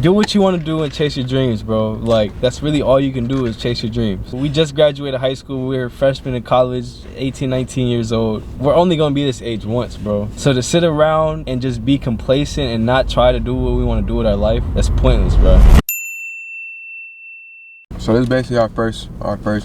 Do what you want to do and chase your dreams, bro. Like, that's really all you can do is chase your dreams. We just graduated high school. We're freshmen in college, 18, 19 years old. We're only going to be this age once, bro. So to sit around and just be complacent and not try to do what we want to do with our life, that's pointless, bro. So this is basically our first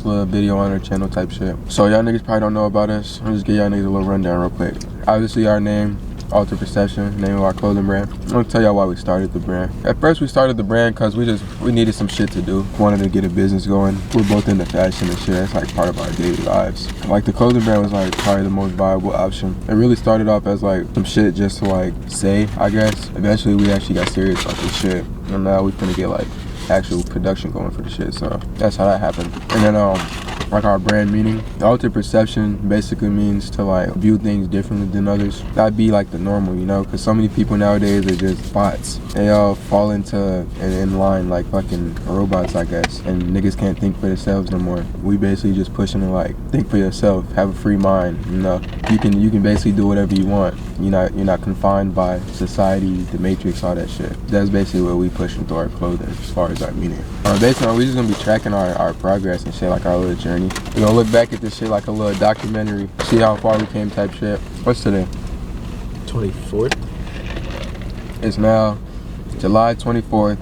little video on our channel type shit. So y'all niggas probably don't know about us. I'll just give y'all niggas a little rundown real quick. Obviously our name, Alter Perception, name of our clothing brand. I'm gonna tell y'all why we started the brand. At first we started the brand because we needed some shit to do. Wanted to get a business going. We're both into fashion and shit. That's like part of our daily lives. Like the clothing brand was like probably the most viable option. It really started off as like some shit just to like say, I guess. Eventually we actually got serious about this shit. And now we finna get like actual production going for the shit, so that's how that happened. And then like our brand meaning, Altered Perception basically means to like view things differently than others. That'd be like the normal, you know, because so many people nowadays are just bots. They all fall into in line like fucking robots, I guess, and niggas can't think for themselves no more. We basically just pushing to like think for yourself, have a free mind, you know. You can basically do whatever you want. You're not confined by society, the matrix, all that shit. That's basically what we pushing through our clothing as far as our meaning. Basically, we're just gonna be tracking our progress and shit, like our little journey. We're gonna look back at this shit like a little documentary, see how far we came type shit. What's today? 24th? It's now July 24th,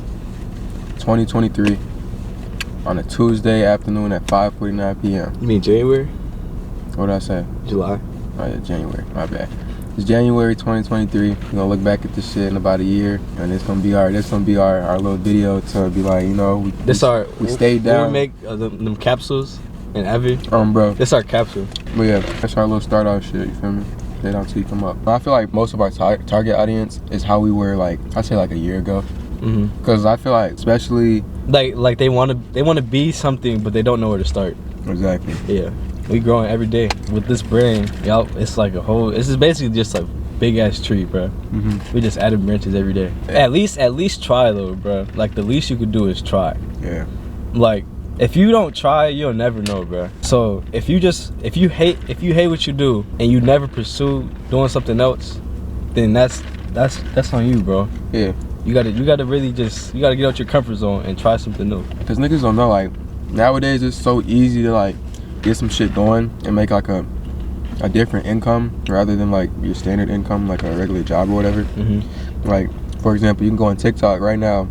2023 on a Tuesday afternoon at 5:49 p.m. You mean January? What did I say? July. Oh yeah, January, my bad. It's January 2023. We're gonna look back at this shit in about a year, and it's gonna be our little video to be like, you know, we stayed down. We make them capsules and every. Bro. This our capsule. But yeah, that's our little start off shit. You feel me? Stay down till you come up. But I feel like most of our target audience is how we were like, I'd say like a year ago. Because I feel like, especially like they want to be something, but they don't know where to start. Exactly. Yeah. We growing every day with this brand, y'all. It's like this is basically just a big ass tree, bro. We just added branches every day. Yeah. At least try though, bro. Like the least you could do is try. Yeah. Like if you don't try, you'll never know, bro. So if you hate what you do and you never pursue doing something else, then that's on you, bro. Yeah. You gotta really just get out your comfort zone and try something new. Cause niggas don't know, like nowadays it's so easy to like get some shit going and make like a different income rather than like your standard income, like a regular job or whatever. Like for example, you can go on TikTok right now,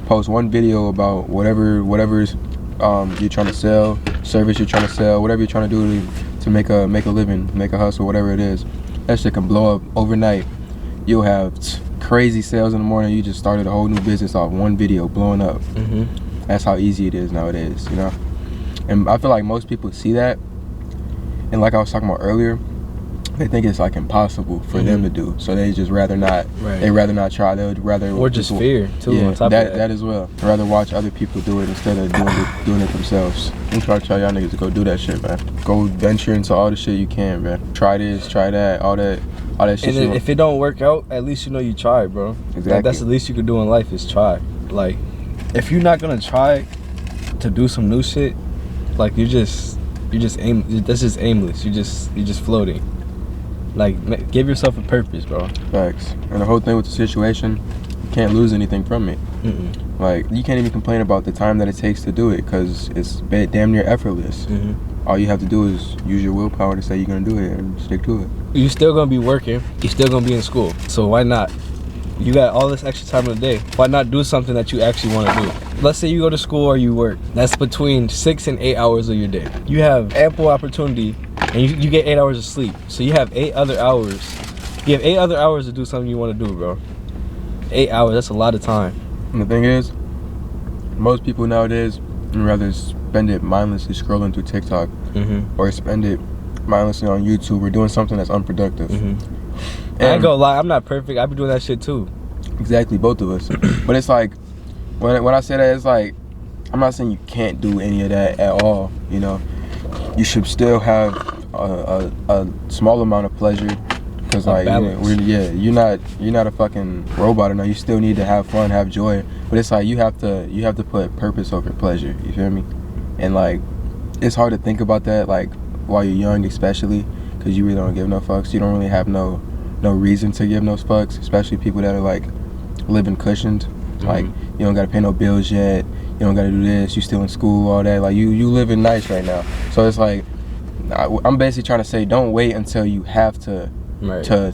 post one video about whatever's you're trying to sell, service you're trying to sell, whatever you're trying to do to make a living, make a hustle, whatever it is. That shit can blow up overnight. You'll have crazy sales in the morning. You just started a whole new business off one video blowing up. That's how easy it is nowadays, you know. And I feel like most people see that, and like I was talking about earlier, they think it's like impossible for them to do. So they just rather not. Right. They rather not try. They would rather. Or just fear too. Yeah, on top that of that as well. Rather watch other people do it instead of doing it themselves. I'm trying to tell y'all niggas to go do that shit, man. Go venture into all the shit you can, man. Try this, try that, all that shit. And if it don't work out, at least you know you tried, bro. Exactly. Like, that's the least you could do in life is try. Like, if you're not gonna try to do some new shit, like that's just aimless. You're just floating. Like, give yourself a purpose, bro. Facts. And the whole thing with the situation, you can't lose anything from it. Like, you can't even complain about the time that it takes to do it because it's damn near effortless. All you have to do is use your willpower to say you're gonna do it and stick to it. You're still gonna be working. You're still gonna be in school. So why not? You got all this extra time of the day. Why not do something that you actually want to do? Let's say you go to school or you work. That's between 6 and 8 hours of your day. You have ample opportunity, and you get 8 hours of sleep. So you have 8 other hours. You have 8 other hours to do something you want to do, bro. 8 hours. That's a lot of time. And the thing is, most people nowadays would rather spend it mindlessly scrolling through TikTok, or spend it mindlessly on YouTube or doing something that's unproductive. I ain't gonna lie, I'm not perfect. I be doing that shit too. Exactly, both of us. But it's like, when I say that, it's like, I'm not saying you can't do any of that at all, you know. You should still have a small amount of pleasure, because like, you're not a fucking robot or no. You still need to have fun, have joy. But it's like you have to put purpose over pleasure. You feel me? And like, it's hard to think about that like while you're young, especially because you really don't give no fucks. You don't really have no reason to give no fucks, especially people that are like living cushioned. Like, You don't gotta pay no bills yet. You don't gotta do this. You still in school, all that. Like you living nice right now. So it's like, I'm basically trying to say, don't wait until you have to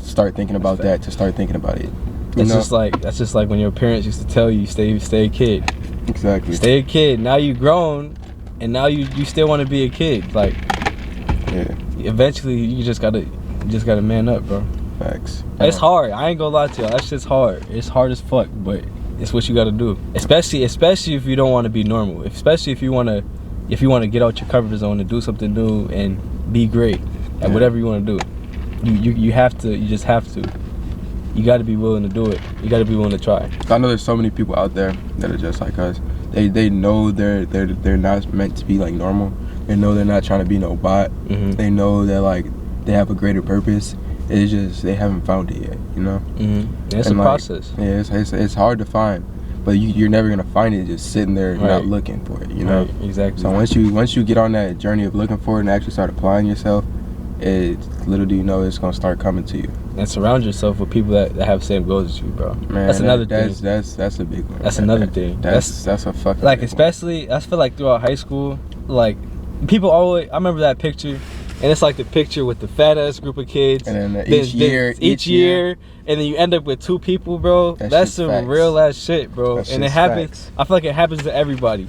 start thinking about that, to start thinking about it. That's just like when your parents used to tell you, stay a kid. Exactly. Stay a kid. Now you grown, and now you still want to be a kid. Like, yeah. Eventually you just gotta man up, bro. Facts. It's hard. I ain't gonna lie to y'all. That shit's hard. It's hard as fuck, but it's what you gotta do. Especially if you don't want to be normal. Especially if you wanna get out your comfort zone and do something new and be great at whatever you want to do. You have to. You just have to. You got to be willing to do it. You got to be willing to try. I know there's so many people out there that are just like us. They know they're not meant to be like normal. They know they're not trying to be no bot. Mm-hmm. They know that like they have a greater purpose. It's just they haven't found it yet, you know. Mm-hmm. It's a process. Yeah, it's hard to find, but you're never gonna find it just sitting there not looking for it, you know. Right, exactly. So once you get on that journey of looking for it and actually start applying yourself, little do you know it's gonna start coming to you. And surround yourself with people that have the same goals as you, bro. Man, that's another thing. That's a big one. That's another thing. That's a fucking like big especially one. I feel like throughout high school, like people always. I remember that picture, and it's like the picture with the fat ass group of kids. And then each year, and then you end up with 2 people, bro. That's some facts. real ass shit, bro. And it happens. Facts. I feel like it happens to everybody.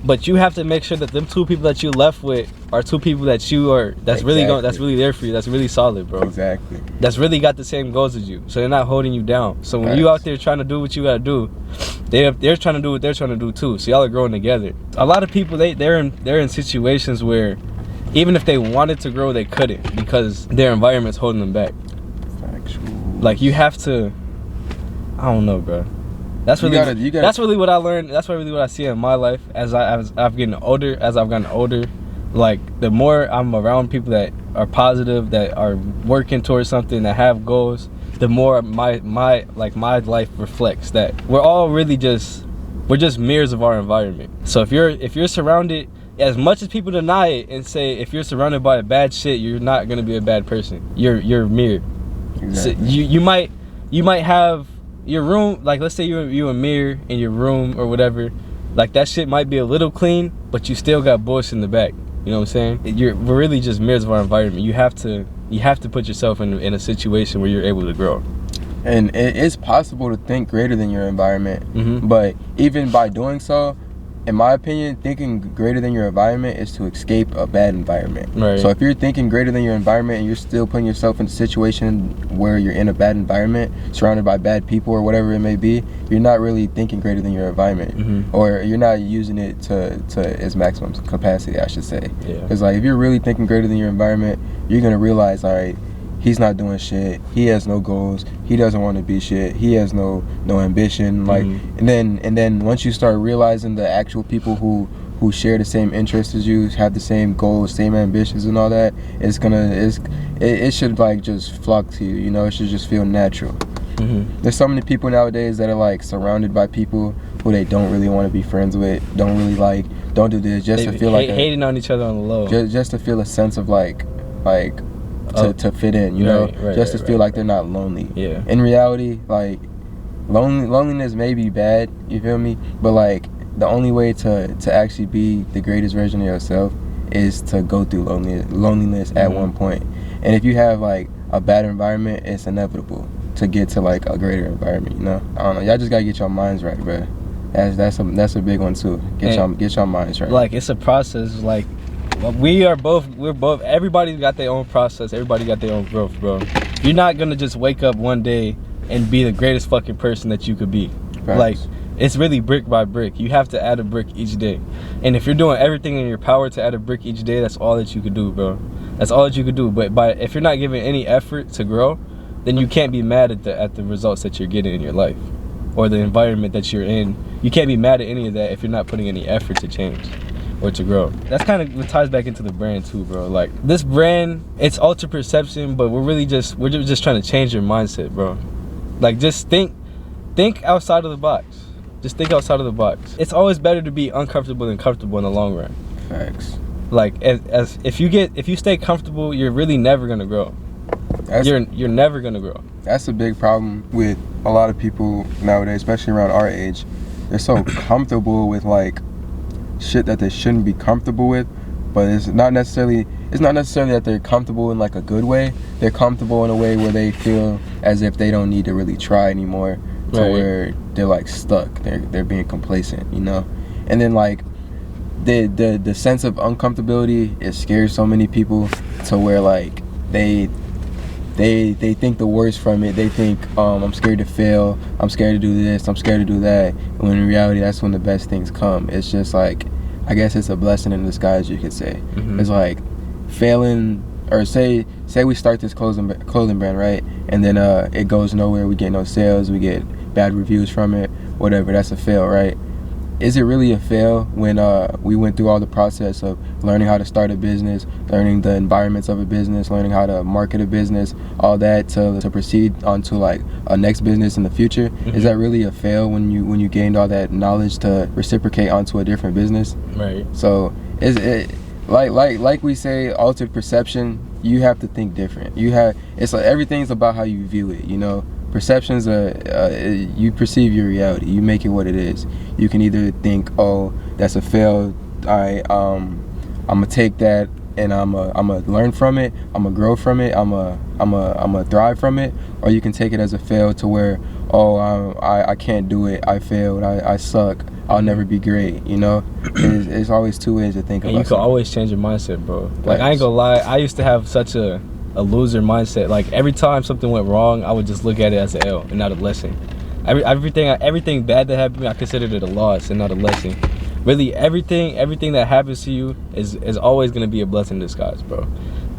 But you have to make sure that them 2 people that you left with are 2 people that you are that's really there for you. That's really solid, bro. Exactly. That's really got the same goals as you. So they're not holding you down. So when you out there trying to do what you gotta do, they're trying to do what they're trying to do too. So y'all are growing together. A lot of people they're in situations where even if they wanted to grow, they couldn't because their environment's holding them back. Factual. Like you have to. I don't know, bro. That's really that's really what I learned. That's really what I see in my life as I've gotten older. As I've gotten older, like the more I'm around people that are positive, that are working towards something, that have goals, the more my life reflects that we're all really just mirrors of our environment. So if you're surrounded, as much as people deny it and say if you're surrounded by bad shit, you're not gonna be a bad person. You're a mirror. Exactly. So you might have your room, like let's say you a mirror in your room or whatever, like that shit might be a little clean, but you still got bullshit in the back. You know what I'm saying? We're really just mirrors of our environment. You have to put yourself in a situation where you're able to grow. And it is possible to think greater than your environment, Mm-hmm. but even by doing so, in my opinion, thinking greater than your environment is to escape a bad environment. Right. So if you're thinking greater than your environment and you're still putting yourself in a situation where you're in a bad environment, surrounded by bad people or whatever it may be, you're not really thinking greater than your environment, Mm-hmm. or you're not using it to its maximum capacity, I should say. Yeah. Because like if you're really thinking greater than your environment, you're gonna realize, all right, he's not doing shit. He has no goals. He doesn't want to be shit. He has no ambition. Like, Mm-hmm. and then once you start realizing the actual people who share the same interests as you, have the same goals, same ambitions, and all that, it should like just flock to you. You know, it should just feel natural. Mm-hmm. There's so many people nowadays that are like surrounded by people who they don't really want to be friends with. Don't really like. Don't do this just to feel like hating on each other on the low. Just to feel a sense of like. To fit in, you know, just to feel like they're not lonely. Yeah. In reality, like loneliness may be bad, you feel me? But like the only way to actually be the greatest version of yourself is to go through loneliness at Mm-hmm. one point. And if you have like a bad environment, it's inevitable to get to like a greater environment. You know, I don't know. Y'all just gotta get your minds right, bro. That's a big one too. Get your minds right. Like it's a process. Like we're both everybody's got their own process, everybody got their own growth, bro. You're not gonna just wake up one day and be the greatest fucking person that you could be. Facts. Like it's really brick by brick. You have to add a brick each day, and if you're doing everything in your power to add a brick each day, that's all that you could do, bro. That's all that you could do. But if you're not giving any effort to grow, then you can't be mad at the results that you're getting in your life or the environment that you're in. You can't be mad at any of that if you're not putting any effort to change or to grow. That's kind of what ties back into the brand too, bro. Like this brand, it's ultra perception, but we're just trying to change your mindset, bro. Like just think outside of the box. Just think outside of the box. It's always better to be uncomfortable than comfortable in the long run. Facts. Like as if you stay comfortable, you're really never gonna grow. You're never gonna grow. That's a big problem with a lot of people nowadays, especially around our age. so comfortable with like shit that they shouldn't be comfortable with. But it's not necessarily that they're comfortable in like a good way. They're comfortable in a way where they feel as if they don't need to really try anymore, to where they're like stuck. They're being complacent, you know. And then like the sense of uncomfortability, it scares so many people to where like they think the worst from it. They think, I'm scared to fail, I'm scared to do this, I'm scared to do that. When in reality, that's when the best things come. It's just like, I guess it's a blessing in disguise, you could say. It's like failing, or say we start this clothing brand, right? And then it goes nowhere, we get no sales, we get bad reviews from it, whatever, that's a fail, right? Is it really a fail when we went through all the process of learning how to start a business, learning the environments of a business, learning how to market a business, all that to proceed onto like a next business in the future? Is that really a fail when you gained all that knowledge to reciprocate onto a different business? Right. So is it like we say, altered perception? You have to think different. It's like everything's about how you view it, you know. Perceptions you perceive your reality, you make it what it is. You can either think, oh, that's a fail, I'm gonna take that and I'm gonna learn from it, I'm gonna grow from it, I'm gonna thrive from it. Or you can take it as a fail to where, oh, I can't do it, I failed, I suck, I'll never be great, you know. It's always two ways to think about it. And you can always change your mindset, bro. Like, I ain't gonna lie, I used to have such a loser mindset. Like, every time something went wrong, I would just look at it as an L and not a lesson. Everything bad that happened to me, I considered it a loss and not a lesson. Really, everything that happens to you is always gonna be a blessing in disguise, bro.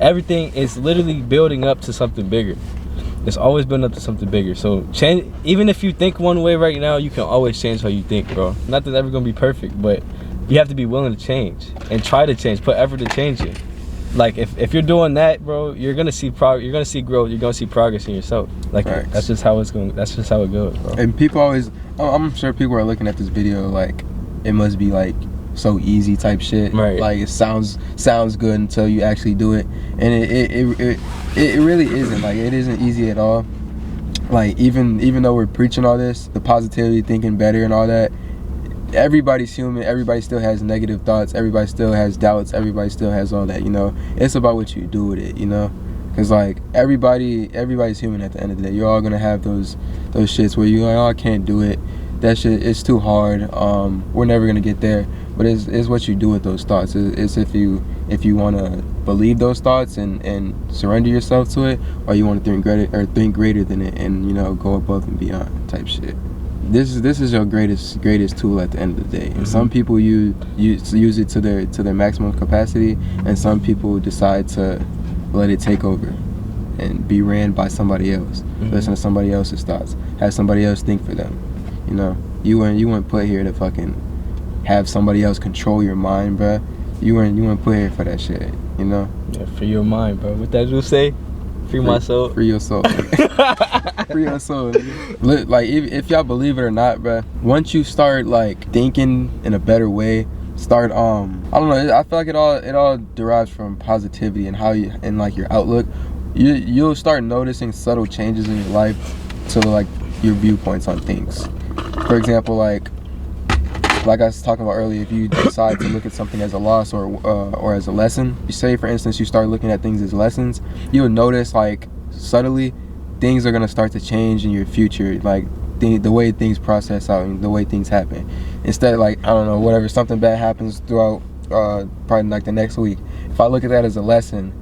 Everything is literally building up to something bigger. It's always building up to something bigger. So change. Even if you think one way right now, you can always change how you think, bro. Not that it's ever gonna be perfect, but you have to be willing to change and try to change. Put effort to change it. Like, if you're doing that, bro, you're gonna see growth, you're gonna see progress in yourself. Like, that's just how it goes, bro. And people always, I'm sure people are looking at this video like it must be like so easy type shit. Right. Like, it sounds good until you actually do it, and it really isn't. Like, it isn't easy at all. Like, even though we're preaching all this, the positivity, thinking better and all that, everybody's human, everybody still has negative thoughts, everybody still has doubts, everybody still has all that, you know. It's about what you do with it, you know. Because like everybody's human at the end of the day. You're all gonna have those shits where you're like, oh, I can't do it, that shit, it's too hard, we're never gonna get there. But it's what you do with those thoughts. It's if you want to believe those thoughts and surrender yourself to it, or you want to think greater than it, and, you know, go above and beyond type shit. This is your greatest tool at the end of the day. And some people use it to their maximum capacity, and some people decide to let it take over and be ran by somebody else. Listen to somebody else's thoughts, have somebody else think for them. You know, you weren't put here to fucking have somebody else control your mind, bruh. You weren't put here for that shit, you know. Yeah, free your mind, bro. What that dude say? Free my soul. Free your soul. Free your soul. Look, like, if y'all believe it or not, bruh, once you start like thinking in a better way, start I don't know, I feel like it all derives from positivity and how you, and like your outlook. You'll start noticing subtle changes in your life to like your viewpoints on things. For example, like I was talking about earlier, if you decide to look at something as a loss or as a lesson, you say, for instance, you start looking at things as lessons, you'll notice, like, subtly, things are going to start to change in your future, like the way things process out and the way things happen. Instead of, like, I don't know, whatever, something bad happens throughout probably like the next week, if I look at that as a lesson,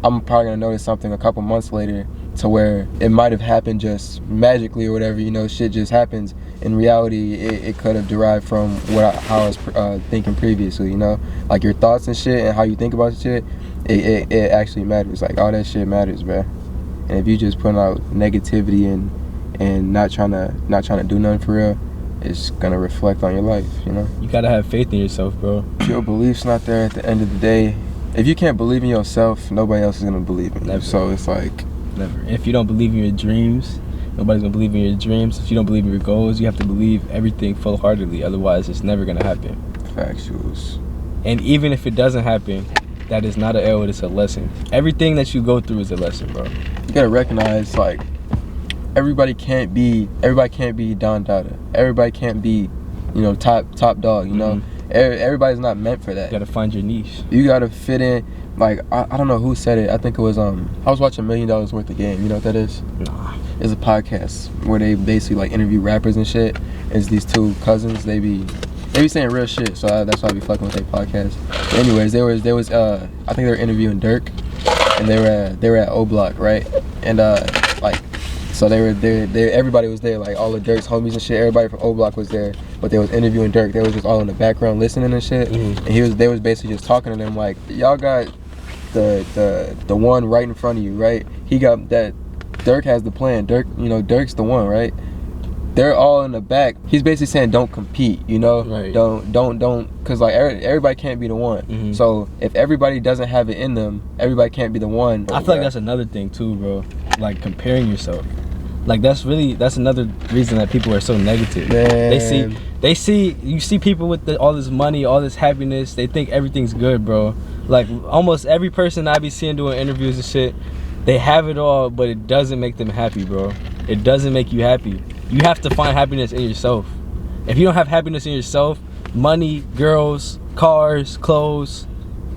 I'm probably going to notice something a couple months later to where it might have happened just magically or whatever, you know, shit just happens. In reality, it could have derived from how I was thinking previously, you know. Like, your thoughts and shit and how you think about shit, it actually matters. Like, all that shit matters, bro. And if you just put out negativity and not trying to do nothing for real, it's gonna reflect on your life, you know. You gotta have faith in yourself, bro. If your belief's not there at the end of the day, if you can't believe in yourself, nobody else is gonna believe in you. So it's like, never. If you don't believe in your dreams, nobody's gonna believe in your dreams. If you don't believe in your goals, you have to believe everything full-heartedly. Otherwise, it's never gonna happen. Factuals. And even if it doesn't happen, that is not an L, it's a lesson. Everything that you go through is a lesson, bro. You gotta recognize, like, everybody can't be Don Dada. Everybody can't be you know, top dog, you know. Everybody's not meant for that. You gotta find your niche. You gotta fit in. Like, I don't know who said it. I think it was I was watching $1 Million Worth of Game. You know what that is? Nah. It's a podcast where they basically like interview rappers and shit. It's these two cousins. They be saying real shit. So that's why I be fucking with their podcast. But anyways, there was I think they were interviewing Dirk, and they were at O Block, right? And like, so they were there. Everybody was there, like all of Dirk's homies and shit. Everybody from O Block was there, but they was interviewing Dirk. They was just all in the background listening and shit. And they was basically just talking to them like, y'all got the one right in front of you, right? He got that. Dirk has the plan. Dirk's the one, right? They're all in the back. He's basically saying don't compete, you know? Right. Don't, because like everybody can't be the one. So if everybody doesn't have it in them, everybody can't be the one. I feel like that's another thing too, bro. Like comparing yourself. Like that's another reason that people are so negative. Man. You see people with all this money, all this happiness, they think everything's good, bro. Like almost every person I be seeing doing interviews and shit, they have it all, but it doesn't make them happy, bro. It doesn't make you happy. You have to find happiness in yourself. If you don't have happiness in yourself, money, girls, cars, clothes,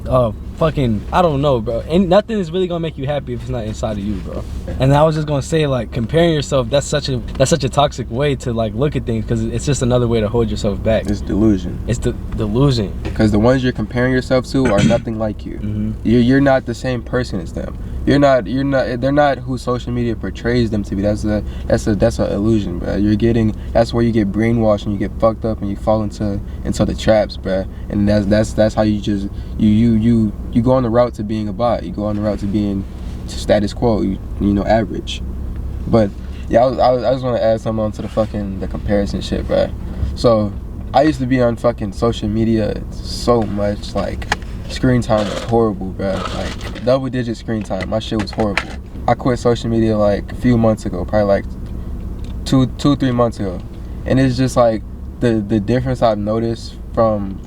fucking, I don't know, bro. And nothing is really gonna make you happy if it's not inside of you, bro. And I was just gonna say, like, comparing yourself, that's such a toxic way to like look at things, because it's just another way to hold yourself back. It's delusion. It's the delusion. Because the ones you're comparing yourself to are nothing like you. You're not the same person as them. They're not who social media portrays them to be. That's a illusion, bro. That's where you get brainwashed and you get fucked up and you fall into the traps, bro. And that's how you just you go on the route to being a bot. You go on the route to being status quo. You know, average. But yeah, I just want to add something onto the comparison shit, bro. So I used to be on fucking social media so much, like. Screen time was horrible, bro. Like double-digit screen time. My shit was horrible. I quit social media like a few months ago, probably like 3 months ago, and it's just like the difference I've noticed from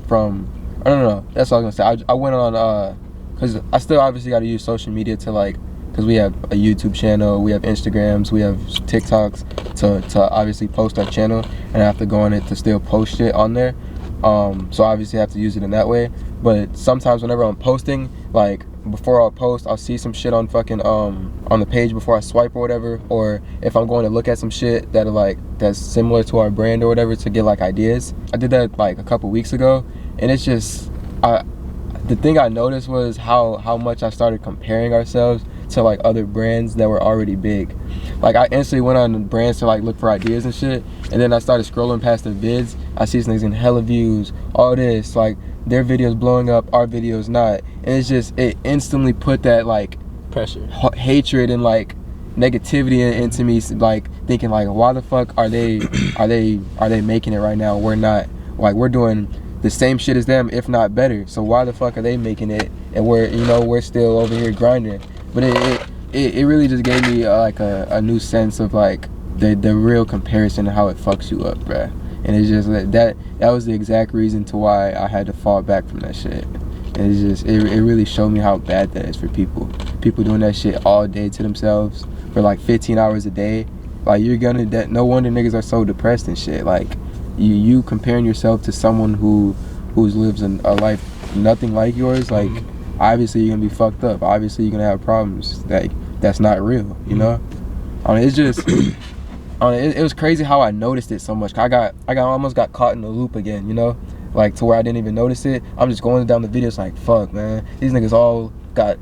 I don't know. That's what I was gonna say. I went on because I still obviously got to use social media to like, because we have a YouTube channel, we have Instagrams, we have TikToks to obviously post our channel, and I have to go on it to still post shit on there. So obviously I have to use it in that way. But sometimes whenever I'm posting, like before I'll post, I'll see some shit on fucking on the page before I swipe or whatever, or if I'm going to look at some shit that's similar to our brand or whatever to get like ideas. I did that like a couple weeks ago, and it's just the thing I noticed was how much I started comparing ourselves to like other brands that were already big. Like I instantly went on brands to like look for ideas and shit, and then I started scrolling past their vids. I see some niggas getting hella views, all this, like their videos blowing up, our videos not, and it instantly put that like pressure, hatred and like negativity into me, like thinking like, why the fuck are they making it right now? We're not. Like we're doing the same shit as them, if not better. So why the fuck are they making it and we're still over here grinding? But it really just gave me like a new sense of like the real comparison and how it fucks you up, bruh. And it's just that was the exact reason to why I had to fall back from that shit. And it's just it really showed me how bad that is for people doing that shit all day to themselves for like 15 hours a day. Like no wonder niggas are so depressed and shit. Like you comparing yourself to someone who lives a life nothing like yours, like obviously you're gonna be fucked up. Obviously you're gonna have problems that's not real, you know. I mean, it's just it was crazy how I noticed it so much. I almost got caught in the loop again, you know, like to where I didn't even notice it. I'm just going down the videos like, fuck, man, these niggas all got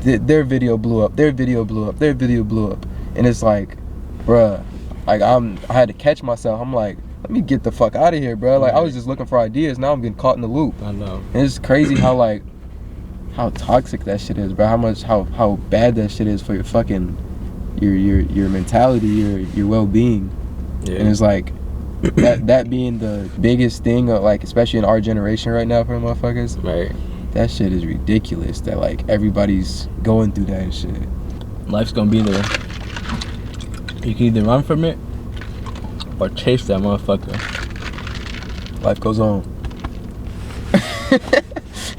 their video blew up, their video blew up, their video blew up, and it's like, bruh, like I had to catch myself. I'm like, let me get the fuck out of here, bro. Like I was just looking for ideas. Now I'm getting caught in the loop. I know. And it's crazy how toxic that shit is, bro. How bad that shit is for your fucking your mentality, your well-being. Yeah. And it's like that being the biggest thing, like especially in our generation right now for motherfuckers. Right. That shit is ridiculous. That like everybody's going through that and shit. Life's gonna be there. You can either run from it or chase that motherfucker. Life goes on.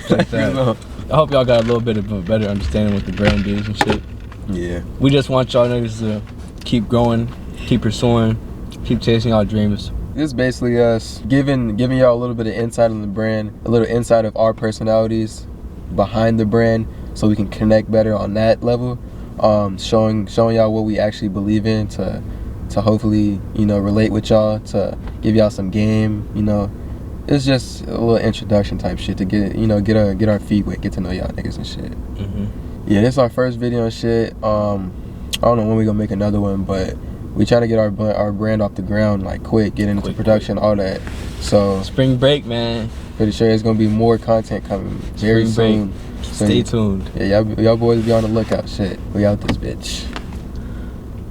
Like that. I hope y'all got a little bit of a better understanding what the brand is and shit. Yeah. We just want y'all niggas to keep growing, keep pursuing, keep chasing our dreams. This is basically us giving y'all a little bit of insight on the brand, a little insight of our personalities behind the brand, so we can connect better on that level. Showing y'all what we actually believe in to hopefully, you know, relate with y'all, to give y'all some game, you know. It's just a little introduction type shit to get, you know, get our feet wet, get to know y'all niggas and shit. Yeah, this is our first video and shit. I don't know when we gonna make another one, but we trying to get our brand off the ground like quick, get into production, all that. So spring break, man. Pretty sure there's gonna be more content coming very soon. Stay tuned. Yeah, y'all boys be on the lookout. Shit, we out this bitch.